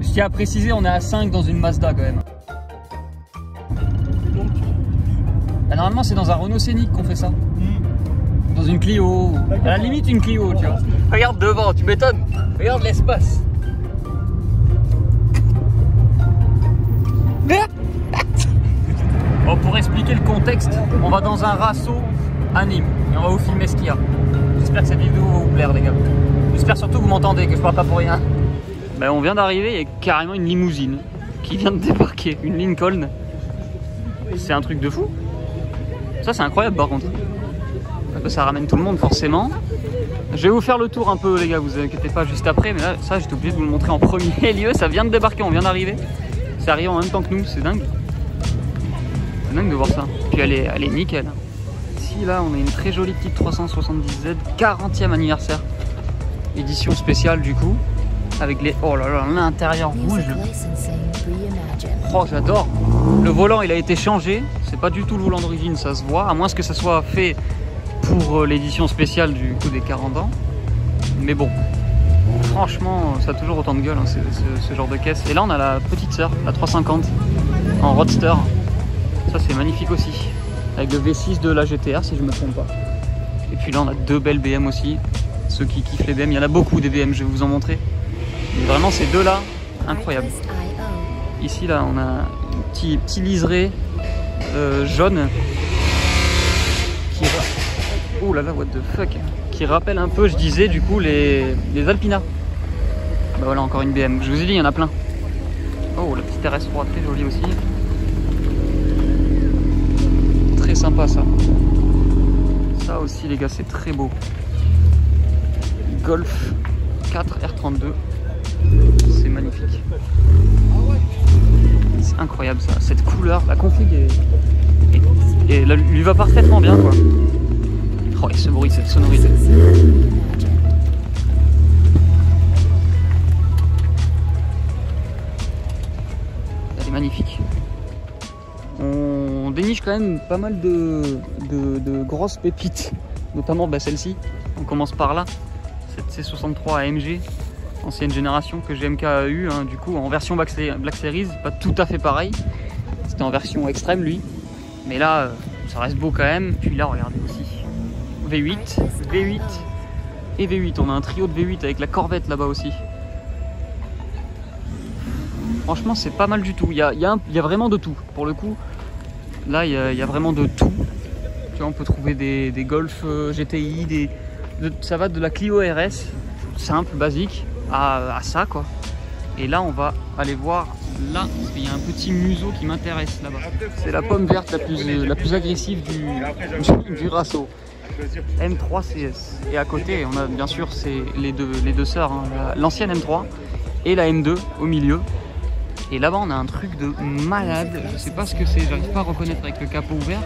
Je tiens à préciser, on est à 5 dans une Mazda quand même. Bah, normalement c'est dans un Renault Scénic qu'on fait ça. Dans une Clio, à la limite une Clio, tu vois. Regarde devant, tu m'étonnes. Regarde l'espace. Bon, pour expliquer le contexte, on va dans un rasso à Nîmes et on va vous filmer ce qu'il y a. J'espère que cette vidéo va vous plaire les gars. J'espère surtout que vous m'entendez, que je parle pas pour rien. Ben, on vient d'arriver, il y a carrément une limousine qui vient de débarquer, une Lincoln. C'est un truc de fou. Ça c'est incroyable par contre. Ça ramène tout le monde forcément. Je vais vous faire le tour un peu les gars, vous inquiétez pas juste après, mais là ça j'étais obligé de vous le montrer en premier lieu. Ça vient de débarquer, on vient d'arriver. C'est arrivé en même temps que nous, c'est dingue. C'est dingue de voir ça. Puis elle est nickel. Ici là on a une très jolie petite 370Z 40e anniversaire. Édition spéciale du coup. Avec les... Oh là là, l'intérieur rouge. Oh j'adore. Le volant il a été changé. C'est pas du tout le volant d'origine, ça se voit. À moins que ça soit fait pour l'édition spéciale du coup des 40 ans. Mais bon, franchement ça a toujours autant de gueule hein, ce genre de caisse. Et là on a la petite sœur, la 350 en roadster. Ça c'est magnifique aussi. Avec le V6 de la GTR si je me trompe pas. Et puis là on a deux belles BM aussi. Ceux qui kiffent les BM, il y en a beaucoup des BM, je vais vous en montrer. Mais vraiment ces deux là, incroyable. Ici là on a un petit liseré jaune qui... Oh là là, what the fuck. Qui rappelle un peu, je disais, du coup, les Alpina. Bah voilà, encore une BM. Je vous ai dit, il y en a plein. Oh, la petite RS3, très jolie aussi. Très sympa, ça. Ça aussi, les gars, c'est très beau. Golf 4 R32. C'est magnifique. C'est incroyable, ça. Cette couleur, la config lui va parfaitement bien, quoi. Oh, et ce bruit, cette sonorité. Elle est magnifique. On déniche quand même pas mal de grosses pépites, notamment bah, celle-ci. On commence par là, cette C63 AMG, ancienne génération que GMK a eu, hein, du coup en version Black Series, pas tout à fait pareil. C'était en version extrême lui, mais là ça reste beau quand même. Puis là, regardez aussi. V8, V8 et V8. On a un trio de V8 avec la Corvette là-bas aussi. Franchement, c'est pas mal du tout. Il y a vraiment de tout. Pour le coup, là, il y a vraiment de tout. Tu vois, on peut trouver des Golf GTI, ça va de la Clio RS, simple, basique, à ça, quoi. Et là, on va aller voir là, parce qu'il y a un petit museau qui m'intéresse là-bas. C'est la pomme verte la plus agressive du Rasso. M3 CS. Et à côté, on a bien sûr les deux sœurs, hein, l'ancienne M3 et la M2 au milieu. Et là-bas, on a un truc de malade. Je sais pas ce que c'est, j'arrive pas à reconnaître avec le capot ouvert.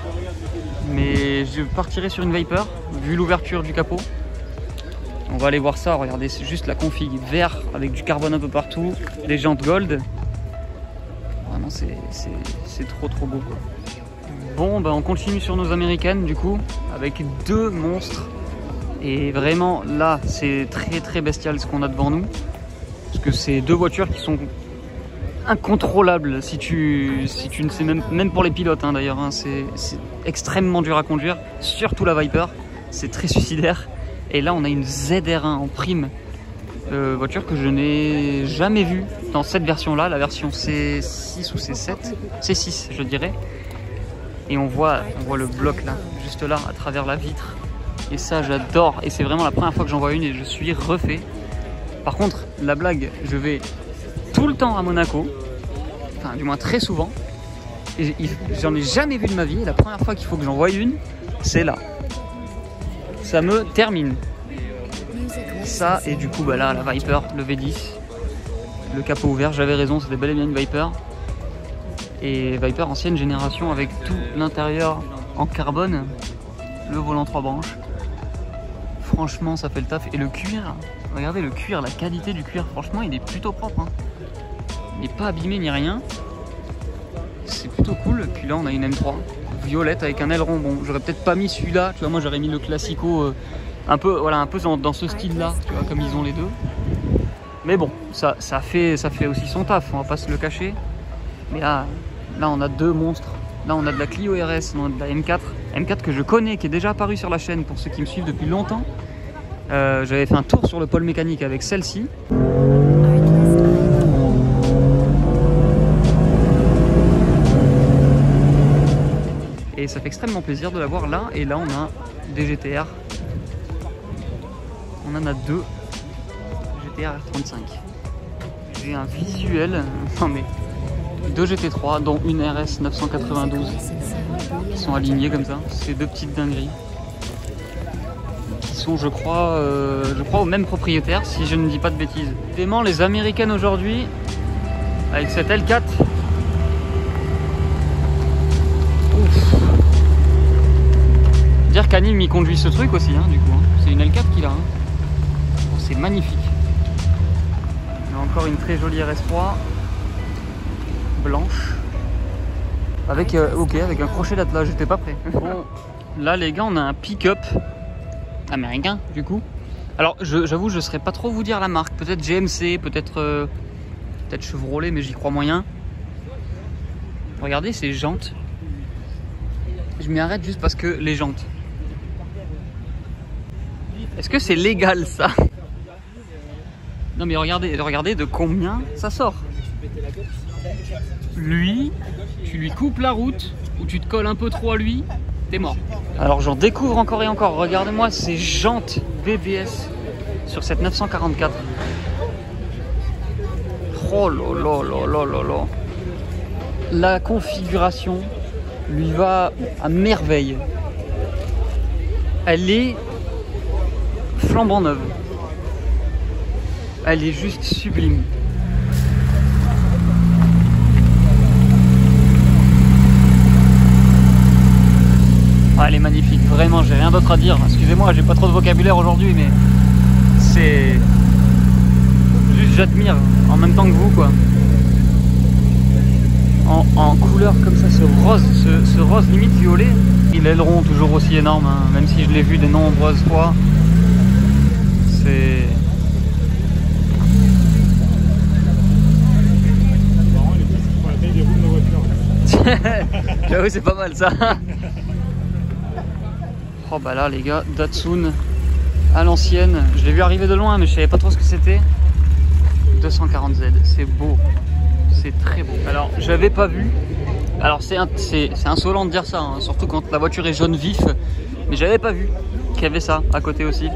Mais je partirai sur une Viper, vu l'ouverture du capot. On va aller voir ça, regardez, c'est juste la config vert avec du carbone un peu partout, les jantes gold. Vraiment, c'est trop beau, quoi. Bon, bah on continue sur nos américaines du coup, avec deux monstres. Et vraiment là, c'est très bestial ce qu'on a devant nous. Parce que c'est deux voitures qui sont incontrôlables si tu ne sais même pour les pilotes hein, d'ailleurs. Hein, c'est extrêmement dur à conduire, surtout la Viper. C'est très suicidaire. Et là, on a une ZR1 en prime. Voiture que je n'ai jamais vue dans cette version-là, la version C6 ou C7. C6, je dirais. Et on voit le bloc là, juste là, à travers la vitre. Et ça, j'adore. Et c'est vraiment la première fois que j'en vois une et je suis refait. Par contre, la blague, je vais tout le temps à Monaco. Enfin, du moins très souvent. Et j'en ai jamais vu de ma vie. Et la première fois qu'il faut que j'en voie une, c'est là. Ça me termine. Ça, et du coup, bah là, la Viper, le V10. Le capot ouvert, j'avais raison, c'était bel et bien une Viper. Et Viper ancienne génération avec tout l'intérieur en carbone, le volant 3 branches. Franchement, ça fait le taf. Et le cuir, regardez le cuir, la qualité du cuir, franchement, il est plutôt propre. Hein. Il n'est pas abîmé ni rien. C'est plutôt cool. Puis là, on a une M3 violette avec un aileron. Bon, j'aurais peut-être pas mis celui-là. Tu vois, moi, j'aurais mis le classico un peu, voilà, un peu dans ce style-là, tu vois, comme ils ont les deux. Mais bon, ça fait aussi son taf, on va pas se le cacher. Mais là on a deux monstres. Là on a de la Clio RS, on a de la M4. M4 que je connais, qui est déjà apparue sur la chaîne pour ceux qui me suivent depuis longtemps. J'avais fait un tour sur le pôle mécanique avec celle-ci. Et ça fait extrêmement plaisir de la voir là. Et là on a des GTR. On en a deux GTR R35. J'ai un visuel, non mais deux GT3 dont une RS 992 qui sont alignés comme ça. C'est deux petites dingueries qui sont je crois au même propriétaire si je ne dis pas de bêtises. Vraiment les américaines aujourd'hui avec cette L4. Ouf. Dire qu'Anime il conduit ce truc aussi du coup. C'est une L4 qu'il a. Oh, c'est magnifique. On a encore une très jolie RS3 blanche avec avec un crochet d'attelage. J'étais pas prêt. Bon, là les gars on a un pick-up américain du coup. Alors j'avoue je saurais pas trop vous dire la marque. Peut-être GMC, peut-être Chevrolet, mais j'y crois moyen. Regardez ces jantes. Je m'y arrête juste parce que les jantes. Est-ce que c'est légal ça? Non mais regardez de combien ça sort. Lui, tu lui coupes la route ou tu te colles un peu trop à lui, t'es mort. Alors j'en découvre encore et encore. Regardez-moi ces jantes BBS sur cette 944. Oh là là là là là là. La configuration lui va à merveille. Elle est flambant neuve. Elle est juste sublime. Ah, elle est magnifique, vraiment, j'ai rien d'autre à dire. Excusez-moi, j'ai pas trop de vocabulaire aujourd'hui, mais c'est juste j'admire en même temps que vous quoi. En couleur comme ça, ce rose limite violet. Et l'aileron toujours aussi énorme, même si je l'ai vu de nombreuses fois. C'est... J'avoue c'est pas mal ça. Oh bah là les gars, Datsun à l'ancienne. Je l'ai vu arriver de loin mais je savais pas trop ce que c'était. 240Z, c'est beau. C'est très beau. Alors j'avais pas vu. Alors c'est insolent de dire ça, surtout quand la voiture est jaune vif. Mais j'avais pas vu qu'il y avait ça à côté aussi.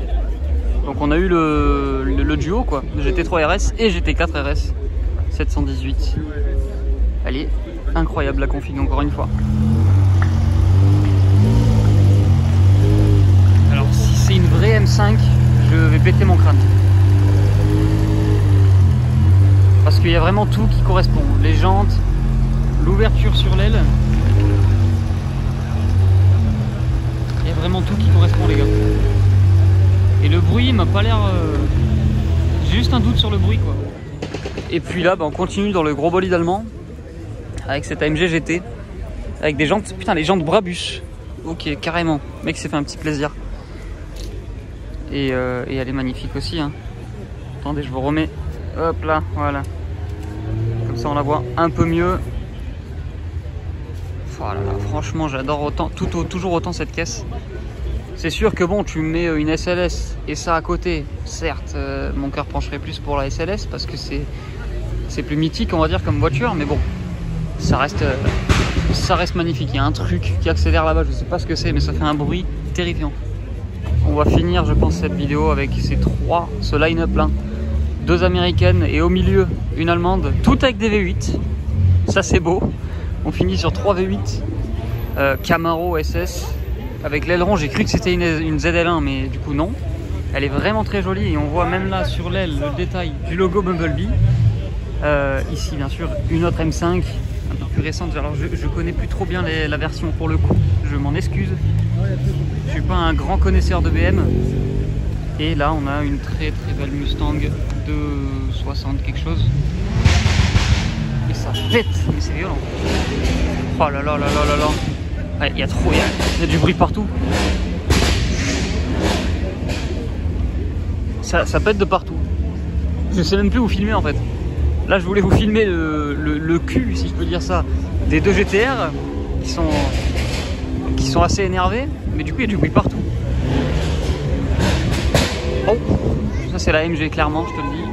Donc on a eu le duo quoi, GT3 RS et GT4 RS 718. Elle est incroyable la config encore une fois. Alors si c'est une vraie M5, je vais péter mon crâne. Parce qu'il y a vraiment tout qui correspond. Les jantes, l'ouverture sur l'aile. Il y a vraiment tout qui correspond les gars. Et le bruit m'a pas l'air... J'ai juste un doute sur le bruit quoi. Et puis là on continue dans le gros bolide allemand. Avec cette AMG GT. Avec des jantes... Putain les jantes Brabus. Ok carrément. Le mec s'est fait un petit plaisir. Et elle est magnifique aussi. Attendez je vous remets. Hop là, voilà. Comme ça on la voit un peu mieux. Oh là là, franchement j'adore autant, toujours autant cette caisse. C'est sûr que bon, tu mets une SLS et ça à côté. Certes, mon cœur pencherait plus pour la SLS parce que c'est plus mythique on va dire comme voiture. Mais bon, ça reste magnifique. Il y a un truc qui accélère là-bas, je sais pas ce que c'est mais ça fait un bruit terrifiant. On va finir je pense cette vidéo avec ce line-up là. Deux américaines et au milieu une allemande, toutes avec des V8. Ça c'est beau. On finit sur 3 V8 Camaro SS avec l'aileron. J'ai cru que c'était une ZL1 mais du coup non. Elle est vraiment très jolie et on voit même là sur l'aile le détail du logo Bumblebee. Ici bien sûr une autre M5 un peu plus récente. Alors je connais plus trop bien la version pour le coup, je m'en excuse. Je suis pas un grand connaisseur de BM. Et là on a une très très belle Mustang de 60 quelque chose. Et ça pète, mais c'est violent. Oh là là là là là là. Ouais, il y a du bruit partout. Ça pète de partout. Je sais même plus où filmer en fait. Là je voulais vous filmer le cul, si je peux dire ça, des deux GTR qui sont assez énervés, mais du coup il y a du bruit partout. Oh, ça c'est la MG clairement, je te le dis.